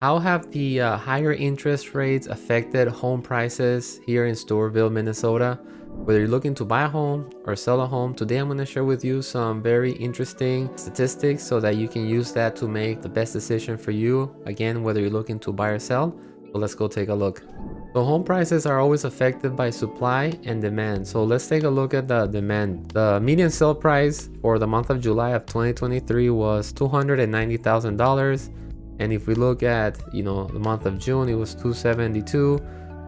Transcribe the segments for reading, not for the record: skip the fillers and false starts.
How have the higher interest rates affected home prices here in Stewartville, Minnesota? Whether you're looking to buy a home or sell a home, today I'm going to share with you some very interesting statistics so that you can use that to make the best decision for you. Again, whether you're looking to buy or sell. So let's go take a look. So home prices are always affected by supply and demand. So let's take a look at the demand. The median sale price for the month of July of 2023 was $290,000. And if we look at, the month of June, it was 272.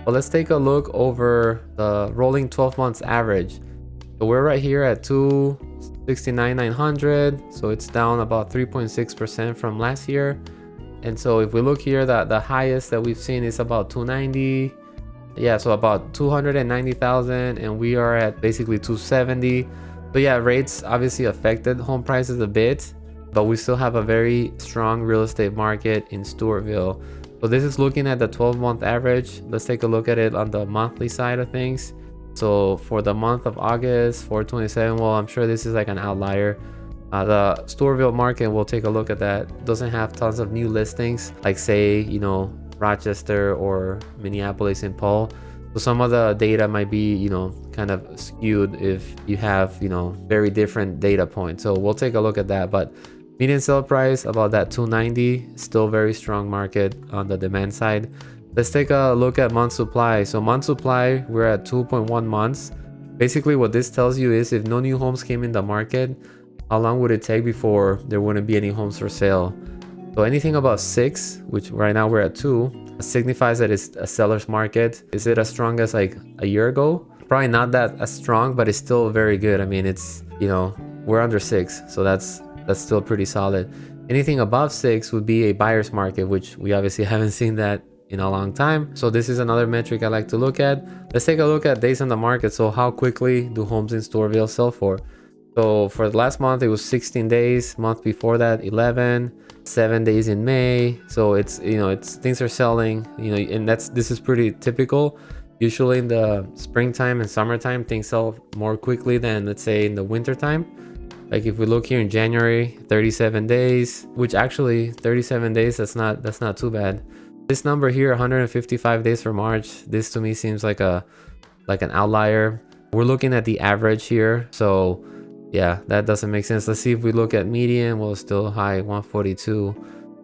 But let's take a look over the rolling 12 months average. So we're right here at 269,900. So it's down about 3.6% from last year. And so if we look here, the highest that we've seen is about 290. Yeah, so about 290,000, and we are at basically 270. So yeah, rates obviously affected home prices a bit, but we still have a very strong real estate market in Stewartville. So this is looking at the 12-month average. Let's take a look at it on the monthly side of things. So for the month of August, 427, well, I'm sure this is like an outlier. The Stewartville market, we'll take a look at that, doesn't have tons of new listings like, say, Rochester or Minneapolis and Paul. So some of the data might be, kind of skewed if you have, very different data points. So we'll take a look at that. But median sale price about that 290, still very strong market on the demand side. Let's take a look at month supply. So month supply, we're at 2.1 months. Basically what this tells you is if no new homes came in the market, how long would it take before there wouldn't be any homes for sale? So anything about 6, which right now we're at 2, signifies that it's a seller's market. Is it as strong as like a year ago? Probably not that as strong, but it's still very good. I mean, it's, we're under 6, so that's still pretty solid. Anything above 6 would be a buyer's market, which we obviously haven't seen that in a long time. So this is another metric I like to look at. Let's take a look at days on the market. So how quickly do homes in Stewartville sell for? So for the last month, it was 16 days. Month before that, 11, 7 days in May. So it's, things are selling, and this is pretty typical. Usually in the springtime and summertime, things sell more quickly than, let's say, in the wintertime. Like if we look here in January, 37 days, which actually 37 days, that's not too bad. This number here, 155 days for March, this to me seems like an outlier. We're looking at the average here. So yeah, that doesn't make sense. Let's see if we look at median. Well, still high, 142.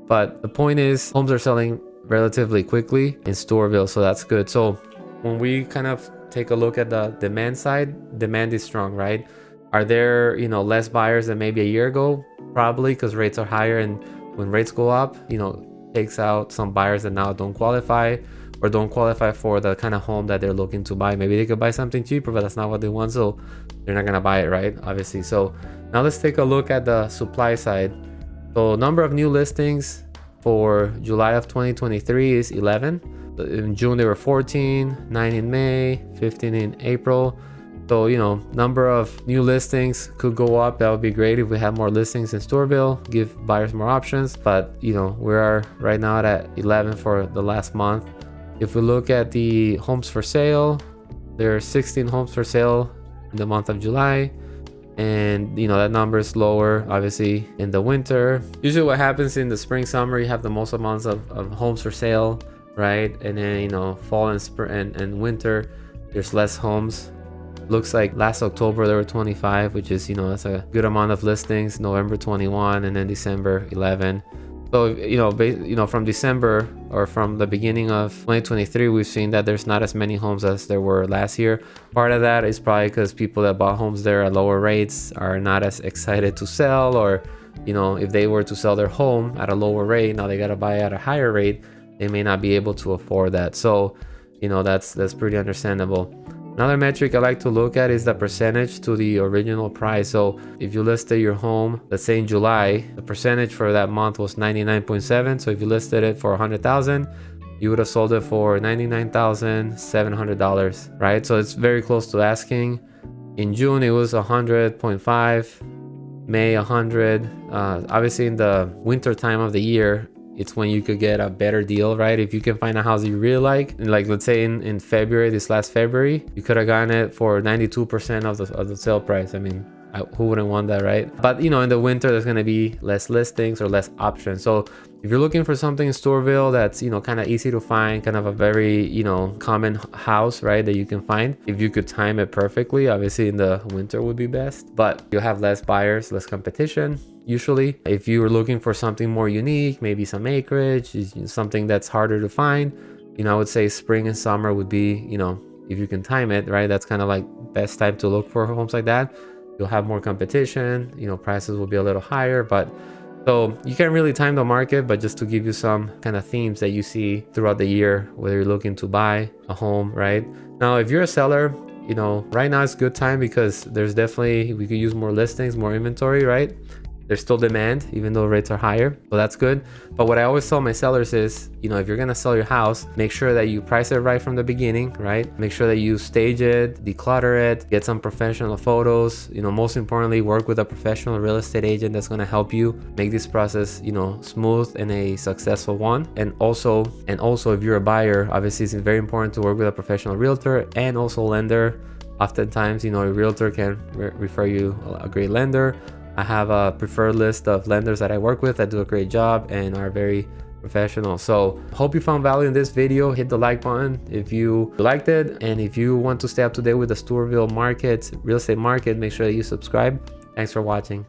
But the point is, homes are selling relatively quickly in Stewartville, so that's good. So when we kind of take a look at the demand side, demand is strong, right? Are there, less buyers than maybe a year ago? Probably, because rates are higher, and when rates go up, takes out some buyers that now don't qualify or don't qualify for the kind of home that they're looking to buy. Maybe they could buy something cheaper, but that's not what they want, so they're not gonna buy it, right? Obviously. So now let's take a look at the supply side. So number of new listings for July of 2023 is 11. In June they were 14, 9 in May, 15 in April. So number of new listings could go up. That would be great if we have more listings in Stewartville, give buyers more options. But we are right now at 11 for the last month. If we look at the homes for sale, there are 16 homes for sale in the month of July. And that number is lower obviously in the winter. Usually what happens in the spring, summer, you have the most amounts of homes for sale, right? And then fall and spring and winter, there's less homes. Looks like last October there were 25, which is that's a good amount of listings. November 21, and then December 11. So from December or from the beginning of 2023, we've seen that there's not as many homes as there were last year. Part of that is probably because people that bought homes there at lower rates are not as excited to sell, or if they were to sell their home at a lower rate, now they got to buy at a higher rate, they may not be able to afford that. So that's pretty understandable. Another metric I like to look at is the percentage to the original price. So if you listed your home, let's say in July, the percentage for that month was 99.7. So if you listed it for $100,000, you would have sold it for $99,700, right? So it's very close to asking. In June, it was 100.5, May 100. Obviously in the winter time of the year, it's when you could get a better deal, right? If you can find a house you really like let's say in February, this last February, you could have gotten it for 92% of the sale price. I mean, Who wouldn't want that, right? But you know, in the winter there's going to be less listings or less options. So if you're looking for something in Stewartville that's, you know, kind of easy to find, kind of a very, you know, common house, right, that you can find, if you could time it perfectly, obviously in the winter would be best, but you'll have less buyers, less competition usually. If you were looking for something more unique, maybe some acreage, something that's harder to find, you know, I would say spring and summer would be, you know, if you can time it, right, that's kind of like best time to look for homes like that. You'll have more competition, you know, prices will be a little higher, but so you can't really time the market, but just to give you some kind of themes that you see throughout the year, whether you're looking to buy a home, right? Now, if you're a seller, you know, right now it's a good time because there's definitely, we could use more listings, more inventory, right? There's still demand, even though rates are higher, so that's good. But what I always tell my sellers is, you know, if you're gonna sell your house, make sure that you price it right from the beginning, right? Make sure that you stage it, declutter it, get some professional photos. You know, most importantly, work with a professional real estate agent that's gonna help you make this process, you know, smooth and a successful one. And also, if you're a buyer, obviously it's very important to work with a professional realtor and also lender. Oftentimes, you know, a realtor can refer you a great lender. I have a preferred list of lenders that I work with that do a great job and are very professional. So hope you found value in this video. Hit the like button if you liked it, and if you want to stay up to date with the Stewartville market, real estate market, make sure that you subscribe. Thanks for watching.